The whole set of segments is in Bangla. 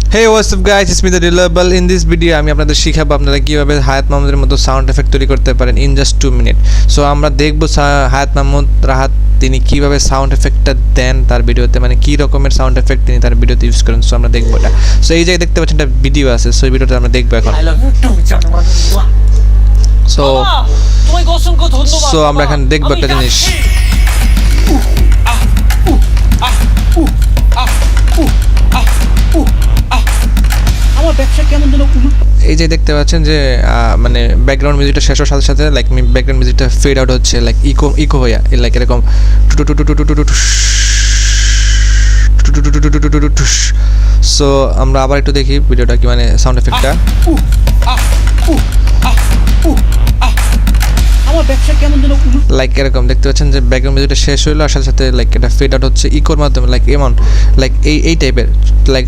Hey, what's up guys, it's me the Reliable. In this video আমি আপনাদের শিখাবো আপনারা কিভাবে হায়াত মাহমুদের মতো সাউন্ড এফেক্ট তৈরি করতে পারেন in just 2 minutes. সো আমরা দেখব হায়াত মাহমুদ রাহাত তিনি কিভাবে সাউন্ড এফেক্টটা দেন তার ভিডিওতে, মানে কি রকমের সাউন্ড এফেক্ট তিনি তার ভিডিওতে ইউজ করেন। সো আমরা দেখব এটা। সো এই জায়গায় দেখতে পাচ্ছেন একটা ভিডিও আছে, সো এই ভিডিওটা আমরা দেখব এখন। সো আমরা এখন দেখব একটা জিনিস। এই যে দেখতে পাচ্ছেন যে মানে ব্যাকগ্রাউন্ড মিউজিকটা শেষ হওয়ার সাথে সাথে লাইক ব্যাকগ্রাউন্ড মিউজিকটা ফেড আউট হচ্ছে, লাইক ইকো হয়ে লাইক এরকম। সো আমরা আবার একটু দেখি ভিডিওটা কি মানে সাউন্ড এফেক্টটা। লাইক এরকম দেখতে পাচ্ছেন যে ব্যাকগ্রাউন্ড মিউজিকটা শেষ হইলো আর সাথে সাথে লাইক এটা ফেড আউট হচ্ছে ইকোর মাধ্যমে, লাইক এমন লাইক এই টাইপের লাইক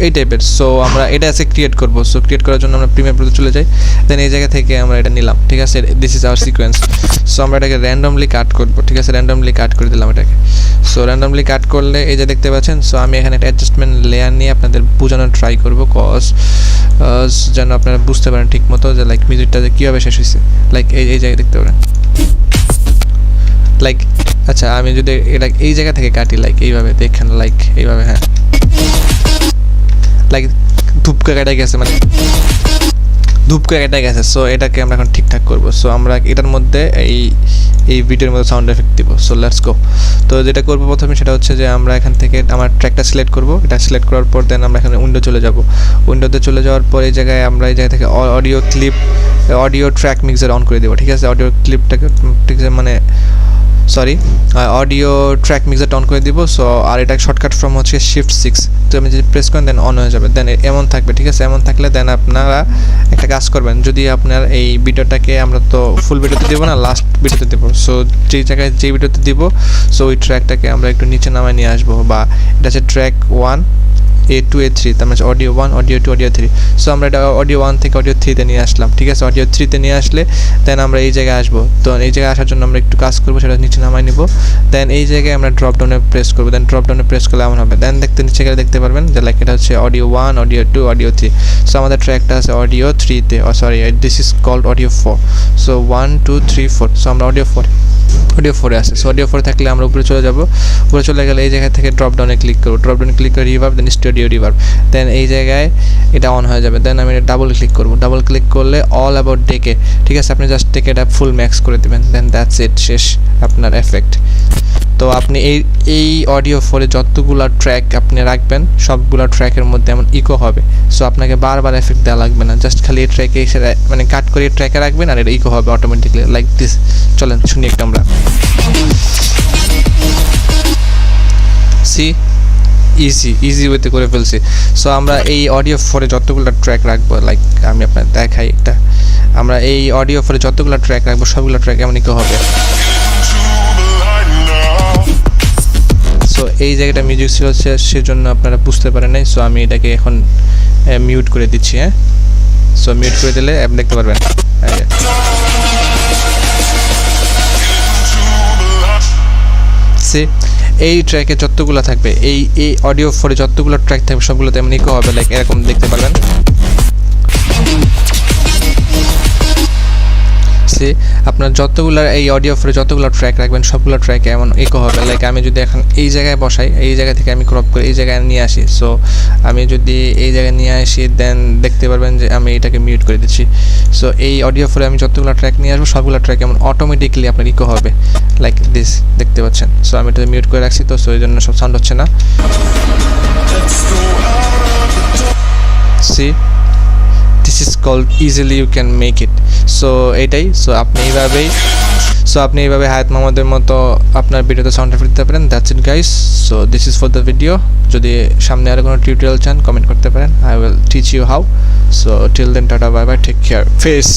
এই টাইপের। সো আমরা এটা আছে ক্রিয়েট করব। সো ক্রিয়েট করার জন্য আমরা প্রিমিয়ার প্রোতে চলে যাই, দেন এই জায়গা থেকে আমরা এটা নিলাম, ঠিক আছে। This is our sequence. So আমরা এটাকে র্যান্ডমলি কাট করব, ঠিক আছে। র্যান্ডমলি কাট করে দিলাম এটাকে। সো র্যান্ডমলি কাট করলে এই যে দেখতে পাচ্ছেন। সো আমি এখানে একটা অ্যাডজাস্টমেন্ট লেয়ার নিয়ে আপনাদের বোঝানোর ট্রাই করব, কজ যেন আপনারা বুঝতে পারেন ঠিক মতো যে লাইক মিউজিকটা যে কীভাবে শেষ হয়েছে। লাইক এই জায়গায় দেখতে পারেন লাইক। আচ্ছা আমি যদি এটা এই জায়গা থেকে কাটি লাইক এইভাবে দেখেন, লাইক এইভাবে, হ্যাঁ লাইক ধূপকা কেটে গেছে, মানে ধূপকা কেটে গেছে। সো এটাকে আমরা এখন ঠিকঠাক করবো। সো আমরা এটার মধ্যে এই ভিডিওর মধ্যে সাউন্ড এফেক্ট দিব। So let's go. তো যেটা করবো প্রথমে সেটা হচ্ছে যে আমরা এখান থেকে আমার ট্র্যাকটা সিলেক্ট করবো। এটা সিলেক্ট করার পর দেন আমরা এখানে উইন্ডো চলে যাব। উইন্ডোতে চলে যাওয়ার পর এই জায়গায় আমরা এই জায়গা থেকে অডিও ট্র্যাক মিক্সার অন করে দেবো, ঠিক আছে। অডিও ক্লিপটাকে ঠিক আছে মানে সরি অডিও ট্র্যাক মিক্সারটা অন করে দিব। সো আর এটা শর্টকাট ফ্রম হচ্ছে Shift+6। তো আমি যদি প্রেস করেন দেন অন হয়ে যাবে, দেন এমন থাকবে, ঠিক আছে। এমন থাকলে দেন আপনারা একটা কাজ করবেন, যদি আপনার এই ভিডিওটাকে আমরা তো ফুল ভিডিওতে দেবো না, লাস্ট ভিডিওতে দেবো। সো যেই জায়গায় যেই ভিডিওতে দিব সো ওই ট্র্যাকটাকে আমরা একটু নিচে নামায় নিয়ে আসবো, বা এটা হচ্ছে ট্র্যাক 1 A2 A3, তার মানে অডিও 1 অডিও 2 অডিও 3। সো আমরা এটা অডিও 1 থেকে অডিও 3-তে নিয়ে আসলাম, ঠিক আছে। অডিও 3-তে নিয়ে আসলে দেন আমরা এই জায়গায় আসবো। তো এই জায়গায় আসার জন্য আমরা একটু কাজ করবো, সেটা নিচে নামাই নিব। দেন এই জায়গায় আমরা ড্রপ ডাউনে প্রেস করবো, দেন ড্রপ ডাউনে প্রেস করলে এমন হবে। দেন নিচে গেলে দেখতে পারবেন যে লাইক এটা হচ্ছে অডিও 1 অডিও 2 অডিও 3। সো আমাদের ট্র্যাকটা আছে অডিও 3-তে, sorry this is called audio 4। So 1 2 3 4। So আমরা অডিও 4-এ আছে। সো অডিও 4 থাকলে আমরা উপরে চলে যাব। উপরে চলে গেলে এই জায়গা থেকে ড্রপ ডাউনে ক্লিক করবো, ড্রপ ডাউনে ক্লিক করে রিভার্ব, দেন স্টুডিও রিভার্ব, দেন এই জায়গায় এটা অন হয়ে যাবে। দেন আমি এটা ডাবল ক্লিক করবো, ডাবল ক্লিক করলে অল অ্যাবাউট ডেকে, ঠিক আছে। আপনি জাস্ট ডেকে এটা ফুল ম্যাক্স করে দেবেন, দেন দ্যাটস ইট, শেষ আপনার এফেক্ট। তো আপনি এই অডিও 4-এ যতগুলো ট্র্যাক আপনি রাখবেন সবগুলো ট্র্যাকের মধ্যে এমন ইকো হবে। সো আপনাকে বারবার এফেক্ট দেওয়া লাগবে না, জাস্ট খালি এই ট্র্যাকে এসে মানে কাট করে ট্র্যাকে রাখবেন আর এটা ইকো হবে অটোমেটিকলি লাইক দিস। চলেন শুনি একটা আমরা। সি ইজি ওয়েতে করে ফেলছি। সো আমরা এই অডিও 4-এ যতগুলো ট্র্যাক রাখবো, লাইক আমি আপনার দেখাই একটা, আমরা এই অডিও 4-এ যতগুলো ট্র্যাক রাখবো সবগুলো ট্র্যাক এমন ইকো হবে। সো এই জায়গাটা মিউজিক ছিল সেজন্য আপনারা বুঝতে পারেন নাই। সো আমি এটাকে এখন মিউট করে দিচ্ছি, হ্যাঁ। সো মিউট করে দিলে আপনি দেখতে পারবেন এই ট্র্যাকে যতগুলো থাকবে, এই অডিও 4-এ যতগুলো ট্র্যাক থাকবে সবগুলো তেমন ইকো হবে, লাইক এরকম দেখতে পারবেন। আপনার যতগুলো এই অডিও 4-এ যতগুলো ট্র্যাক রাখবেন সবগুলো ট্র্যাকে এমন ইকো হবে। লাইক আমি যদি এখন এই জায়গায় বসাই, এই জায়গা থেকে আমি ক্রপ করে এই জায়গায় নিয়ে আসি। সো আমি যদি এই জায়গায় নিয়ে আসি দেন দেখতে পারবেন যে আমি এটাকে মিউট করে দিচ্ছি। সো এই অডিও 4-এ আমি যতগুলো ট্র্যাক নিয়ে আসবো সবগুলো ট্র্যাক এমন অটোমেটিকলি আপনার ইকো হবে, লাইক দিস, দেখতে পাচ্ছেন। সো আমি এটা মিউট করে রাখছি, তো সো এই জন্য সব সাউন্ড হচ্ছে না। See this is called easily you can make it. So এটাই। সো আপনি এইভাবে হায়াত মাহমুদের মতো আপনার ভিডিওতে সাউন্ড এফেক্ট দিতে পারেন। That's it guys. So this is for the video. যদি সামনে আরও কোনো টিউটোরিয়াল চান কমেন্ট করতে পারেন, I will teach you how. So till then tata, bye bye, take care, face.